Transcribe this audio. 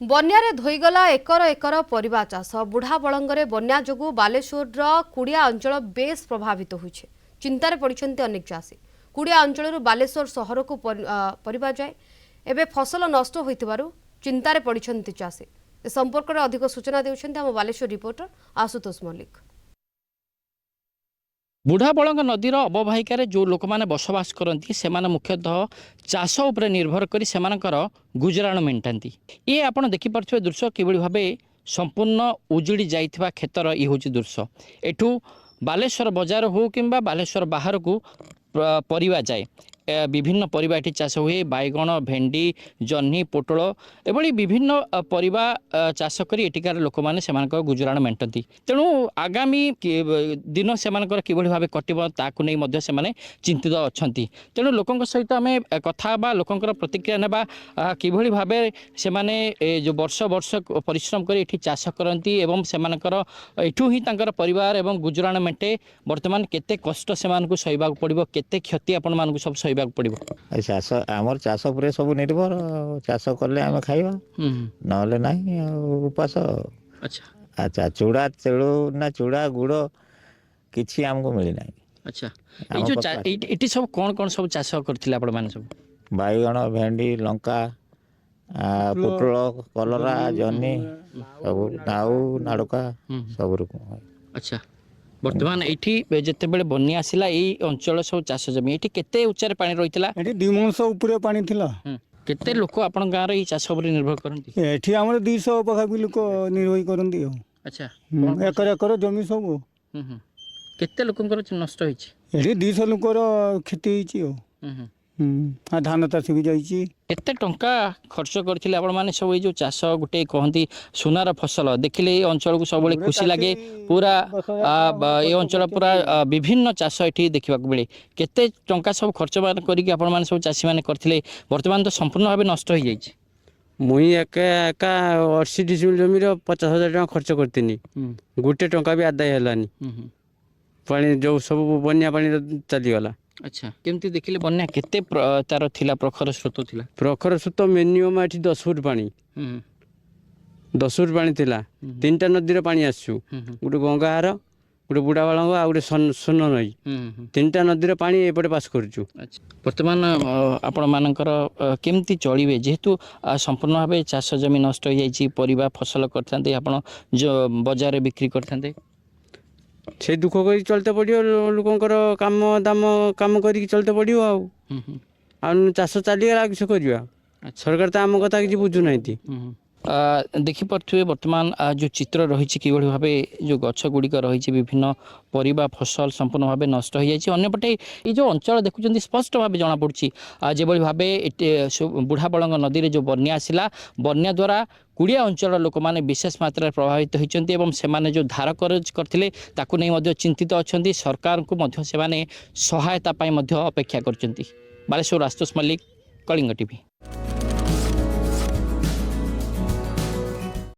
बन्यारे धोईगला एकर एकर परिबा चाष बुढ़ा बलंगरे बन्या जोगु बालेश्वर कुड़िया अंचल बेस प्रभावित होइछे। चिंतार पड़िछन्ते अनेक चाषी। कुड़िया अंचल बालेश्वर सहर को परिबा जाए एबे फसल नष्ट होइतिबारु चिंतार पड़िछन्ते चाषी। ए संपर्क में अधिक सूचना देउछन्ते हम बालेश्वर रिपोर्टर आशुतोष मल्लिक। बुढ़ा बलंग नदीर अववाहिकार जो लोक मैंने बसवास करती से मुख्यतः चाष उपर निर्भर कर गुजराण मेटाती। ये आप देखिपे दृश्य किभली भाव संपूर्ण उजुड़ी जाइथिबा क्षेत्र ये हूँ दृश्य। एठू बालेश्वर बजार हो कि बालेश्वर बाहर को परिबा जाए विभिन्न परिबा एठी चाष हुए बैगण भेंडी जह्नी पोटल एभली विभिन्न परिबा चाष करी एଠିकार लोक मैंने सेमानकर गुजराण मेंटती। तेणु आगामी दिन सेमानकर किभली भाबे कटिबो ताकु नै मध्ये सेमाने चिंतित अछंती। तेणु लोकंक सहित आमे कथा बा लोकंकर प्रतिक्रिया नेबा किभली भाबे सेमाने जो वर्ष वर्ष परिश्रम करी एठी चाष करंती एवं सेमानकर एठू ही तांकर परिवार एवं गुजराण मेंटे वर्तमान केते कष्ट सेमानकु सहिबाक पड़िबो केते क्षति आपण मानकु सब चाष आमर चाष पर सब निर्भर चाष कले आम खाइबा नले नाही उपास। अच्छा अच्छा चूड़ा तेलु ना चूड़ा गुड़ किछि हमको मिली नाही। अच्छा ए जो एटी सब कोन सब चाष करथिले आपण माने सब बैगण भेंडी लंका पोटल कलरा जह्नी सब नाउ नाड़का सब रकम। अच्छा वर्तमान ये जिते बड़े बन्या आसला ये अंचल सब चाष जमी ये केते उच्चार पानी रही 2 मास ऊपर पानी थिला। केते लोक आपण गाँव ये चाष पर निर्भर करती एठी हमर 200 पाखापी लोक निर्भर करती। अच्छा एकर एकर जमी सब केते लोकंकर नष्ट होइछि एठी 200 लोकर क्षति होइछि। धान चाष भी जाइए एते टंका खर्च करथिले आपण माने सब ए जो चाष गुटे कहंती सुनार फसल देखिले ए अंचल को सब खुशी लागे पूरा ए अंचल पूरा विभिन्न चाष एठी देखिबा को मिले केते टंका सब खर्च करिक आपण माने सब चाषी माने करथिले वर्तमान तो संपूर्ण भाबे नष्ट हो जाइछि। मुई एका 80 डिसिमिल जमी 50,000 टका खर्च करथिनी गुटे टंका भी आदाय हलानी पानी जो सब बन्या पानी चली गला। अच्छा केमती देखिले बन्या केते तार थिला प्रखर स्रोत मिनिमम एठी 10 फुट पानी 10 फुट पानी थिला 3टा नदी पानी आसु गोटे गंगाहार गोटे बुढ़ा बालंग आ गोटे सोन नई 3टा नदी पानी एपटे पास करचु। वर्तमान आपण मानकर केमती चलिबे जेहेतु संपूर्ण भाव चाष जमी नष्ट हो जाइछि परिबा फसल करथांते आपण जो बाजार रे बिक्री करथांते से दुख कर चलते पड़ो लोकंर काम दाम काम कर चलते पड़ो आ चाष चलीगला किस करवा सरकार तो आम कथा किसी बुझुना। देखिपे वर्तमान जो चित्र रही कि भाव जो गछ गुड़िक रही विभिन्न परिबा फसल संपूर्ण भाव नष्ट हो जाए अंपटे ये जो अंचल देखुं स्पष्ट भाव जमापड़ी जो भाव बुढ़ा बलंग नदी में जो बन्या आसला बन्या द्वारा कुड़िया अंचल लोक मैंने विशेष मात्रा प्रभावित होती से जो धार करज करते चिंतित अच्छा सरकार को सहायता अपेक्षा कर। बालेश्वर आशुतोष मल्लिक कलिंग टीवी।